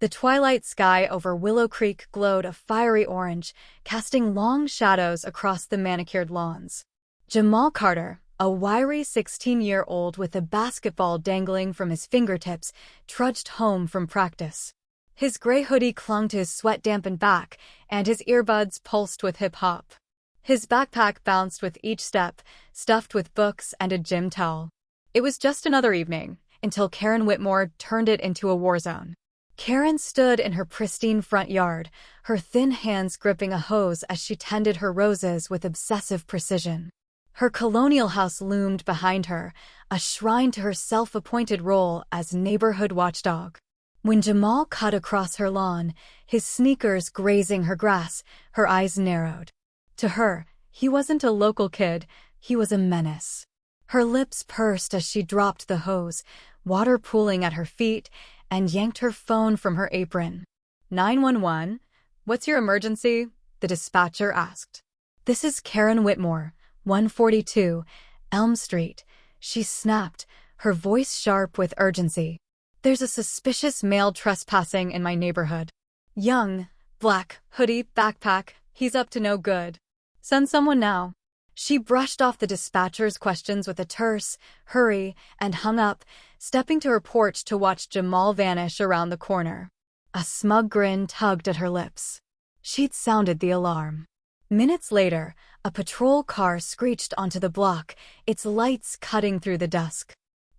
The twilight sky over Willow Creek glowed a fiery orange, casting long shadows across the manicured lawns. Jamal Carter, a wiry 16-year-old with a basketball dangling from his fingertips, trudged home from practice. His gray hoodie clung to his sweat-dampened back, and his earbuds pulsed with hip-hop. His backpack bounced with each step, stuffed with books and a gym towel. It was just another evening, until Karen Whitmore turned it into a war zone. Karen stood in her pristine front yard, her thin hands gripping a hose as she tended her roses with obsessive precision. Her colonial house loomed behind her, a shrine to her self-appointed role as neighborhood watchdog. When Jamal cut across her lawn, his sneakers grazing her grass, her eyes narrowed. To her, he wasn't a local kid, he was a menace. Her lips pursed as she dropped the hose, water pooling at her feet, and yanked her phone from her apron. 911? What's your emergency? The dispatcher asked. This is Karen Whitmore, 142, Elm Street, she snapped, her voice sharp with urgency. There's a suspicious male trespassing in my neighborhood. Young, black, hoodie, backpack, he's up to no good. Send someone now. She brushed off the dispatcher's questions with a terse hurry and hung up, stepping to her porch to watch Jamal vanish around the corner. A smug grin tugged at her lips. She'd sounded the alarm. Minutes later, a patrol car screeched onto the block, its lights cutting through the dusk.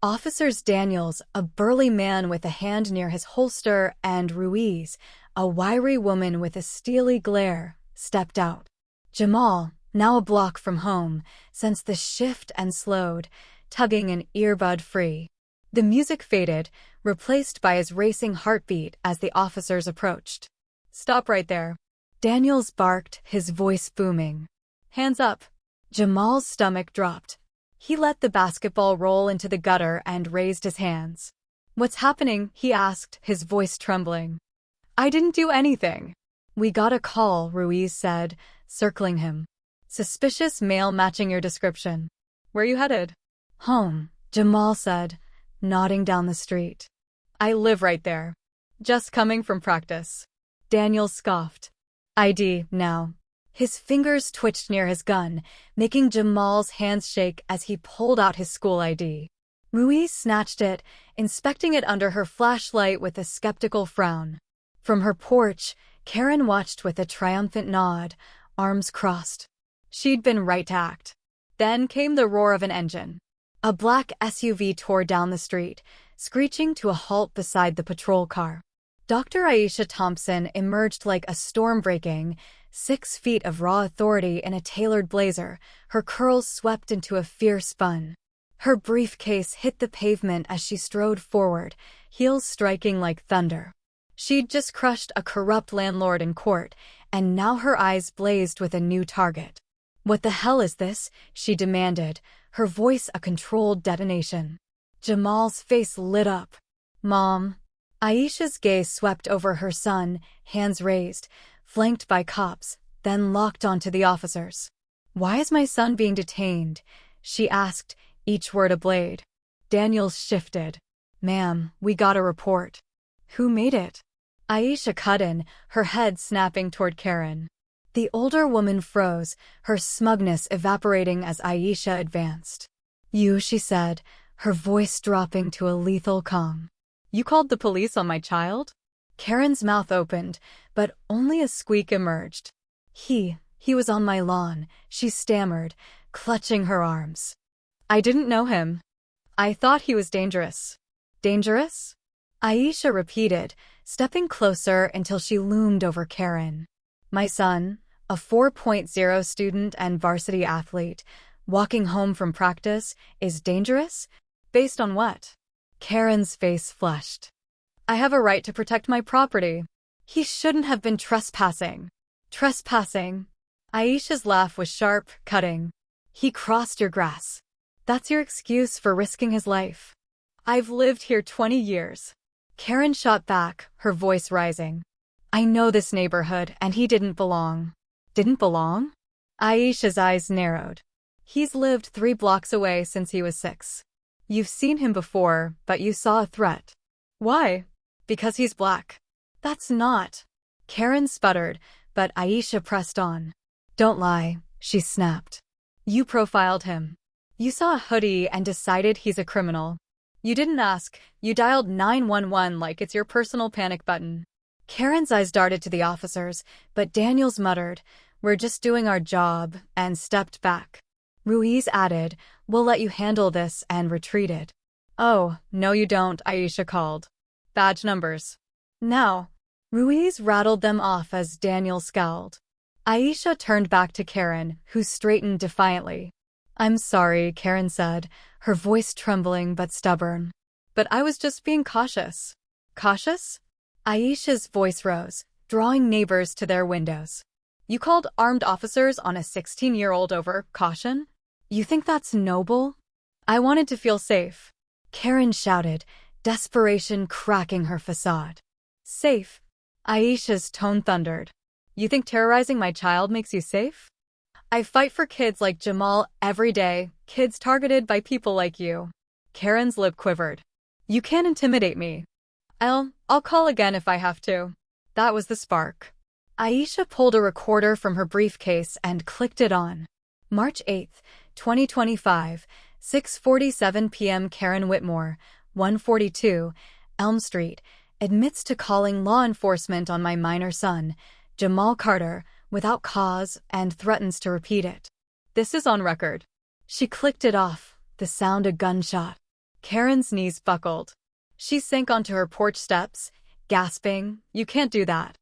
Officers Daniels, a burly man with a hand near his holster, and Ruiz, a wiry woman with a steely glare, stepped out. Jamal, now a block from home, sensed the shift and slowed, tugging an earbud free. The music faded, replaced by his racing heartbeat as the officers approached. Stop right there. Daniels barked, his voice booming. Hands up. Jamal's stomach dropped. He let the basketball roll into the gutter and raised his hands. What's happening? He asked, his voice trembling. I didn't do anything. We got a call, Ruiz said, circling him. Suspicious male matching your description. Where you headed? Home, Jamal said, nodding down the street. I live right there. Just coming from practice. Daniel scoffed. ID, now. His fingers twitched near his gun, making Jamal's hands shake as he pulled out his school ID. Ruiz snatched it, inspecting it under her flashlight with a skeptical frown. From her porch, Karen watched with a triumphant nod, arms crossed. She'd been right to act. Then came the roar of an engine. A black SUV tore down the street, screeching to a halt beside the patrol car. Dr. Aisha Thompson emerged like a storm breaking, 6 feet of raw authority in a tailored blazer, her curls swept into a fierce bun. Her briefcase hit the pavement as she strode forward, heels striking like thunder. She'd just crushed a corrupt landlord in court, and now her eyes blazed with a new target. What the hell is this? She demanded, her voice a controlled detonation. Jamal's face lit up. Mom. Aisha's gaze swept over her son, hands raised, flanked by cops, then locked onto the officers. Why is my son being detained? She asked, each word a blade. Daniels shifted. Ma'am, we got a report. Who made it? Aisha cut in, her head snapping toward Karen. The older woman froze, her smugness evaporating as Aisha advanced. You, she said, her voice dropping to a lethal calm. You called the police on my child? Karen's mouth opened, but only a squeak emerged. He was on my lawn, she stammered, clutching her arms. I didn't know him. I thought he was dangerous. Dangerous? Aisha repeated, stepping closer until she loomed over Karen. My son, a 4.0 student and varsity athlete, walking home from practice, is dangerous? Based on what? Karen's face flushed. I have a right to protect my property. He shouldn't have been trespassing. Trespassing? Aisha's laugh was sharp, cutting. He crossed your grass. That's your excuse for risking his life. I've lived here 20 years. Karen shot back, her voice rising. I know this neighborhood, and he didn't belong. Didn't belong? Aisha's eyes narrowed. He's lived 3 blocks away since he was 6. You've seen him before, but you saw a threat. Why? Because he's black. That's not. Karen sputtered, but Aisha pressed on. Don't lie, she snapped. You profiled him. You saw a hoodie and decided he's a criminal. You didn't ask, you dialed 911 like it's your personal panic button. Karen's eyes darted to the officers, but Daniels muttered, "We're just doing our job," and stepped back. Ruiz added, "We'll let you handle this," and retreated. "Oh, no you don't," Aisha called. "Badge numbers." "Now." Ruiz rattled them off as Daniel scowled. Aisha turned back to Karen, who straightened defiantly. "I'm sorry," Karen said, her voice trembling but stubborn. "But I was just being cautious." "Cautious?" Aisha's voice rose, drawing neighbors to their windows. "You called armed officers on a 16-year-old over caution? You think that's noble?" "I wanted to feel safe," Karen shouted, desperation cracking her facade. "Safe?" Aisha's tone thundered. "You think terrorizing my child makes you safe? I fight for kids like Jamal every day, kids targeted by people like you." Karen's lip quivered. "You can't intimidate me. I'll call again if I have to." That was the spark. Aisha pulled a recorder from her briefcase and clicked it on. March 8, 2025, 6:47 p.m. Karen Whitmore, 142, Elm Street, admits to calling law enforcement on my minor son, Jamal Carter, without cause and threatens to repeat it. This is on record. She clicked it off, the sound a gunshot. Karen's knees buckled. She sank onto her porch steps, gasping, "You can't do that."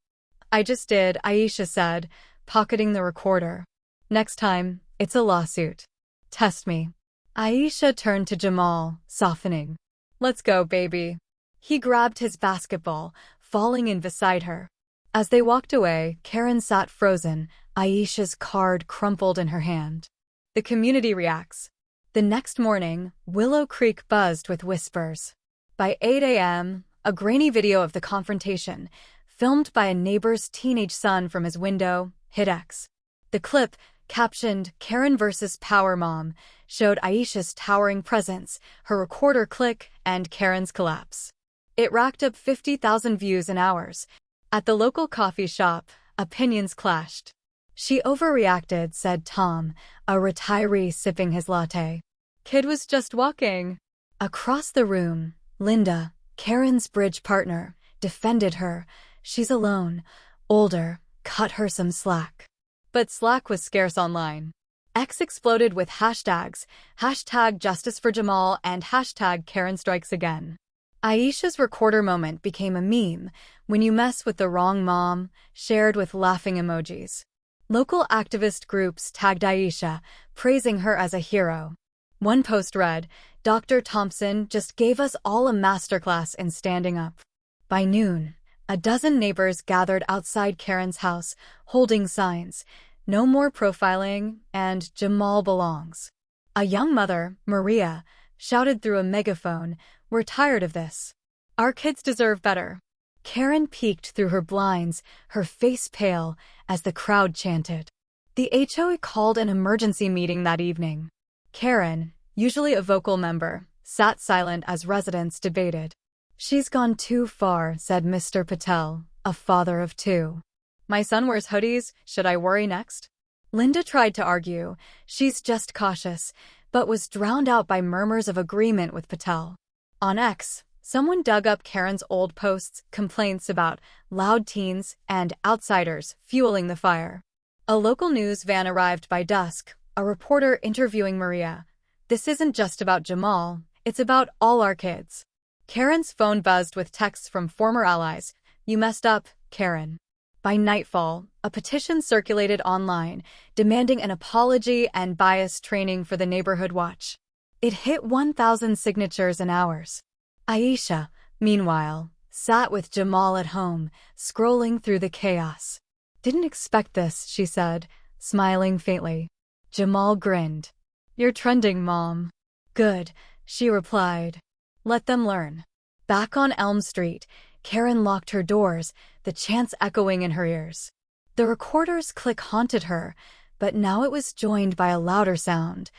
"I just did," Aisha said, pocketing the recorder. "Next time, it's a lawsuit. Test me." Aisha turned to Jamal, softening. "Let's go, baby." He grabbed his basketball, falling in beside her. As they walked away, Karen sat frozen, Aisha's card crumpled in her hand. The community reacts. The next morning, Willow Creek buzzed with whispers. By 8 a.m., a grainy video of the confrontation, filmed by a neighbor's teenage son from his window, hit X. The clip, captioned "Karen vs. Power Mom," showed Aisha's towering presence, her recorder click, and Karen's collapse. It racked up 50,000 views in hours. At the local coffee shop, opinions clashed. "She overreacted," said Tom, a retiree sipping his latte. "Kid was just walking." Across the room, Linda, Karen's bridge partner, defended her. "She's alone, older, cut her some slack." But slack was scarce online. X exploded with hashtags, #JusticeForJamal and #KarenStrikesAgain. Aisha's recorder moment became a meme, "When you mess with the wrong mom," shared with laughing emojis. Local activist groups tagged Aisha, praising her as a hero. One post read, "Dr. Thompson just gave us all a masterclass in standing up." By noon, a dozen neighbors gathered outside Karen's house, holding signs, "No more profiling," and "Jamal belongs." A young mother, Maria, shouted through a megaphone, "We're tired of this. Our kids deserve better." Karen peeked through her blinds, her face pale, as the crowd chanted. The HOA called an emergency meeting that evening. Karen, usually a vocal member, sat silent as residents debated. "She's gone too far," said Mr. Patel, a father of two. "My son wears hoodies, should I worry next?" Linda tried to argue, "She's just cautious," but was drowned out by murmurs of agreement with Patel. On X, someone dug up Karen's old posts, complaints about loud teens and outsiders fueling the fire. A local news van arrived by dusk, a reporter interviewing Maria. "This isn't just about Jamal, it's about all our kids." Karen's phone buzzed with texts from former allies. "You messed up, Karen." By nightfall, a petition circulated online, demanding an apology and bias training for the neighborhood watch. It hit 1,000 signatures in hours. Aisha, meanwhile, sat with Jamal at home, scrolling through the chaos. "Didn't expect this," she said, smiling faintly. Jamal grinned. "You're trending, Mom." "Good," she replied. "Let them learn." Back on Elm Street, Karen locked her doors, the chants echoing in her ears. The recorder's click haunted her, but now it was joined by a louder sound,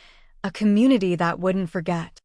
a community that wouldn't forget.